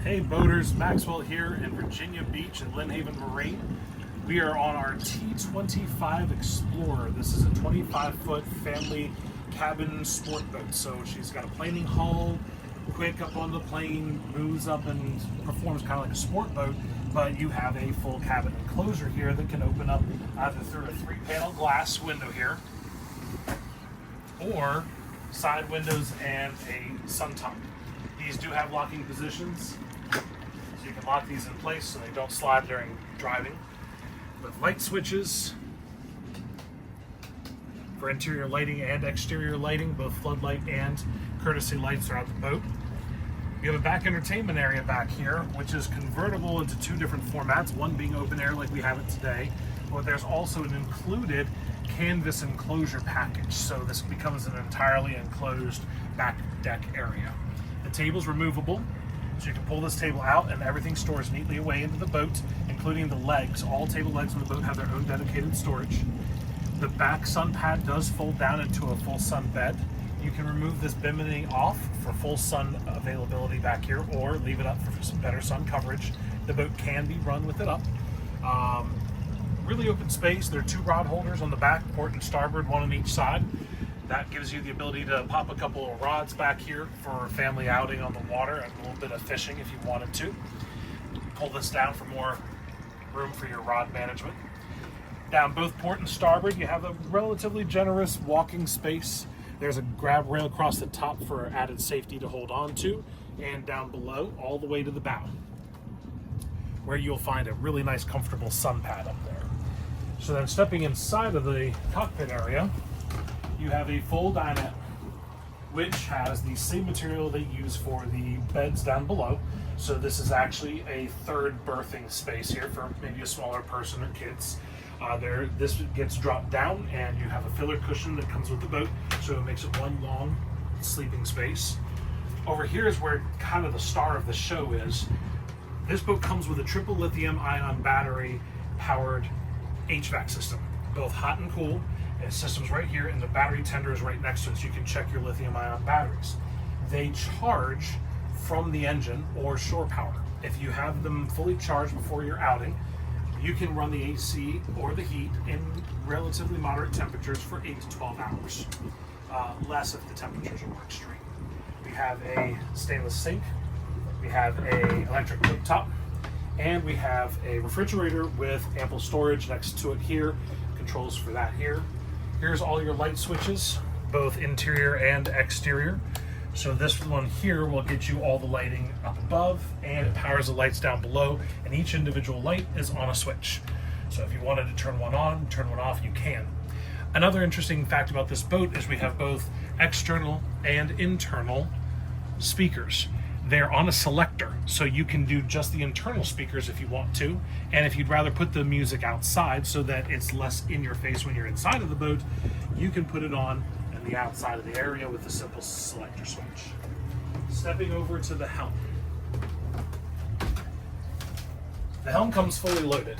Hey boaters, Maxwell here in Virginia Beach at Lynnhaven Marine. We are on our T25 Explorer. This is a 25-foot family cabin sport boat. So she's got a planing hull, quick up on the plane, moves up and performs kind of like a sport boat, but you have a full cabin enclosure here that can open up either through a 3-panel glass window here, or side windows and a sun top. These do have locking positions, so you can lock these in place so they don't slide during driving. With light switches for interior lighting and exterior lighting, both floodlight and courtesy lights throughout the boat. You have a back entertainment area back here, which is convertible into 2 different formats, one being open air like we have it today, but there's also an included canvas enclosure package, so this becomes an entirely enclosed back deck area. The table's removable, so you can pull this table out and everything stores neatly away into the boat, including the legs. All table legs on the boat have their own dedicated storage. The back sun pad does fold down into a full sun bed. You can remove this bimini off for full sun availability back here, or leave it up for some better sun coverage. The boat can be run with it up. Really open space. There are 2 rod holders on the back, port and starboard, one on each side. That gives you the ability to pop a couple of rods back here for a family outing on the water and a little bit of fishing if you wanted to. Pull this down for more room for your rod management. Down both port and starboard, you have a relatively generous walking space. There's a grab rail across the top for added safety to hold on to, and down below all the way to the bow, where you'll find a really nice comfortable sun pad up there. So then stepping inside of the cockpit area, you have a full dinette, which has the same material they use for the beds down below. So this is actually a 3rd berthing space here for maybe a smaller person or kids. This gets dropped down and you have a filler cushion that comes with the boat, so it makes it one long sleeping space. Over here is where kind of the star of the show is. This boat comes with a triple lithium ion battery powered HVAC system, both hot and cool. And system's right here, and the battery tender is right next to it, so you can check your lithium ion batteries. They charge from the engine or shore power. If you have them fully charged before your outing, you can run the AC or the heat in relatively moderate temperatures for 8 to 12 hours. Less if the temperatures are more extreme. We have a stainless sink, we have a electric cooktop, and we have a refrigerator with ample storage next to it here. Controls for that here. Here's all your light switches, both interior and exterior. So this one here will get you all the lighting up above, and it powers the lights down below, and each individual light is on a switch. So if you wanted to turn one on, turn one off, you can. Another interesting fact about this boat is we have both external and internal speakers. They're on a selector, so you can do just the internal speakers if you want to, and if you'd rather put the music outside so that it's less in your face when you're inside of the boat, you can put it on in the outside of the area with a simple selector switch. Stepping over to the helm. The helm comes fully loaded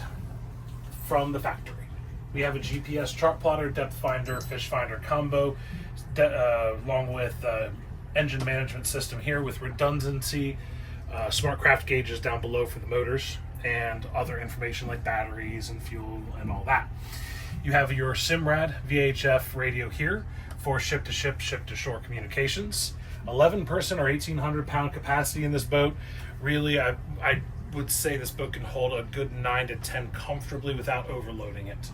from the factory. We have a GPS chart plotter, depth finder, fish finder combo, along with engine management system here with redundancy, smart craft gauges down below for the motors, and other information like batteries and fuel and all that. You have your SIMRAD VHF radio here for ship-to-ship, ship-to-shore communications. 11-person or 1,800-pound capacity in this boat. Really, I would say this boat can hold a good 9 to 10 comfortably without overloading it.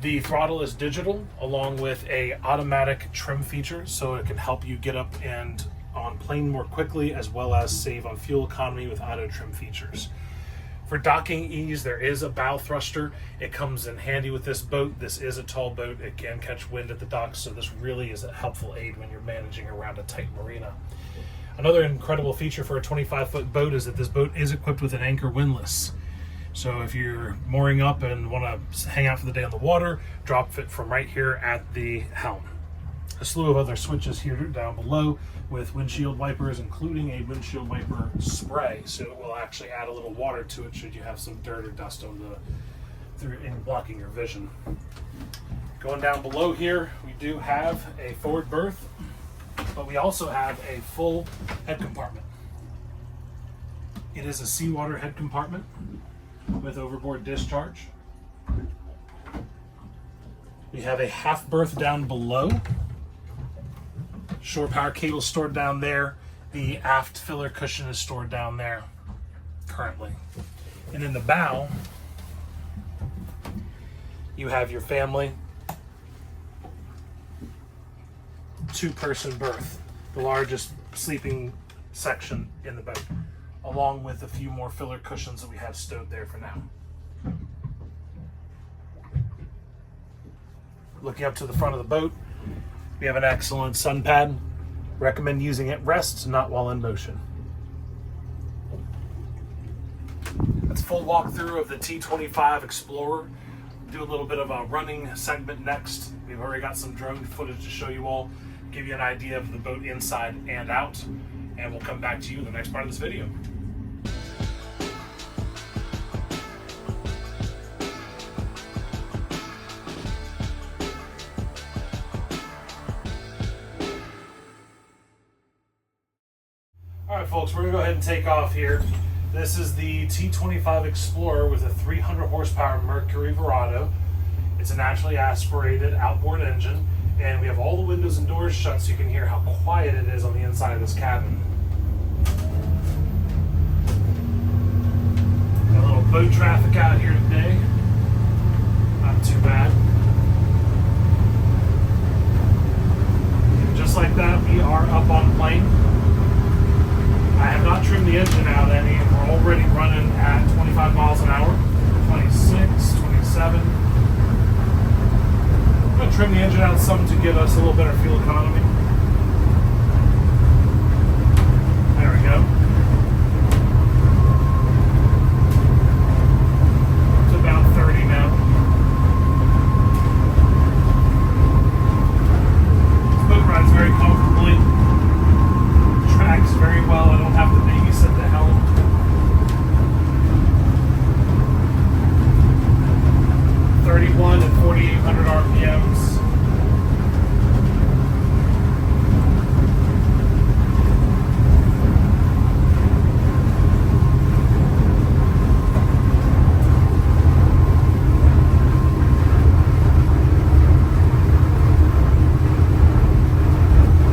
The throttle is digital, along with a automatic trim feature, so it can help you get up and on plane more quickly, as well as save on fuel economy with auto trim features. For docking ease, there is a bow thruster. It comes in handy with this boat. This is a tall boat. It can catch wind at the docks, so this really is a helpful aid when you're managing around a tight marina. Another incredible feature for a 25-foot boat is that this boat is equipped with an anchor windlass. So if you're mooring up and want to hang out for the day on the water, drop it from right here at the helm. A slew of other switches here down below with windshield wipers, including a windshield wiper spray, so it will actually add a little water to it should you have some dirt or dust on in blocking your vision. Going down below here, we do have a forward berth, but we also have a full head compartment. It is a seawater head compartment with overboard discharge. We have a half berth down below. Shore power cable stored down there. The aft filler cushion is stored down there currently. And in the bow, you have your family two-person berth, the largest sleeping section in the boat, along with a few more filler cushions that we have stowed there for now. Looking up to the front of the boat, we have an excellent sun pad. Recommend using it rest, not while in motion. That's a full walkthrough of the T25 Explorer. Do a little bit of a running segment next. We've already got some drone footage to show you all, give you an idea of the boat inside and out, and we'll come back to you in the next part of this video. All right, folks, we're gonna go ahead and take off here. This is the T25 Explorer with a 300 horsepower Mercury Verado. It's a naturally aspirated outboard engine, and we have all the windows and doors shut so you can hear how quiet it is on the inside of this cabin. Got a little boat traffic out here today. Not too bad. And just like that, we are up on plane. I have not trimmed the engine out any, and we're already running at 25 miles an hour, 26, 27. I'm going to trim the engine out some to give us a little better fuel economy. There we go. It's about 30 now. This boat rides very comfortably. Tracks very well. I don't have to babysit the helm. (31 and 4,800 RPMs.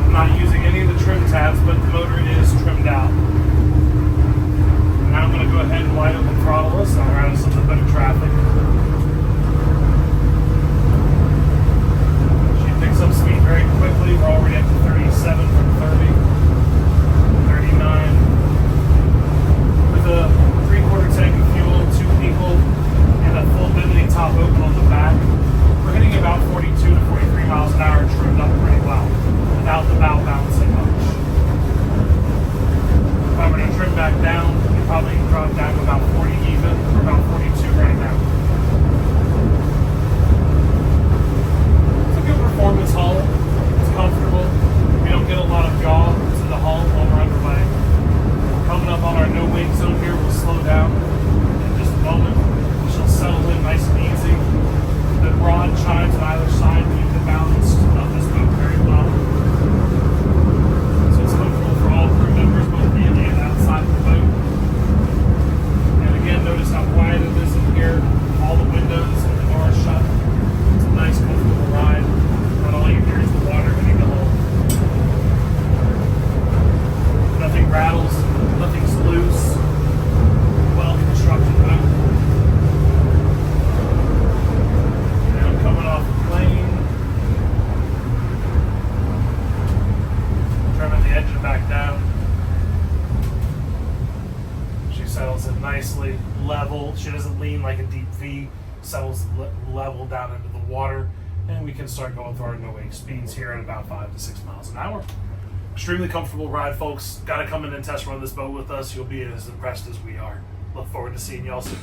I'm not using any of the trim tabs, but the motor is trimmed out. Now I'm going to go ahead and wide open throttle this. I'll route us a little bit of traffic. She picks up speed very quickly. We're already up to 37 from 30, 39. With a 3/4 tank of fuel, 2 people, and a full bimini top open on the back, we're hitting about 42 to 43 miles an hour, trimmed up pretty well, without the bow bouncing much. If I were to trim back down, you'd probably drop down to about 40 even, or about 42 right now. It's a good performance hull. It's comfortable. We don't get a lot of yaw to the hull while we're underway. Coming up on our no wake zone here, we'll slow down in just a moment. She'll settle in nice and easy. The broad chimes on either side keep the balance of this boat very well. So it's comfortable for all crew members, both in and outside of the boat. And again, notice how quiet it is in here. All the windows and the doors shut. It's a nice, comfortable ride. And all you hear is the water hitting the hull. Nothing rattles, nothing's loose. Well-constructed boat. And I'm coming off the plane. Trimming the engine back down. She settles in nicely, level. She doesn't lean like a deep V. Settles level down into the water. And we can start going through our no-wake speeds here at about 5 to 6 miles an hour. Extremely comfortable ride, folks. Got to come in and test run this boat with us. You'll be as impressed as we are. Look forward to seeing y'all soon.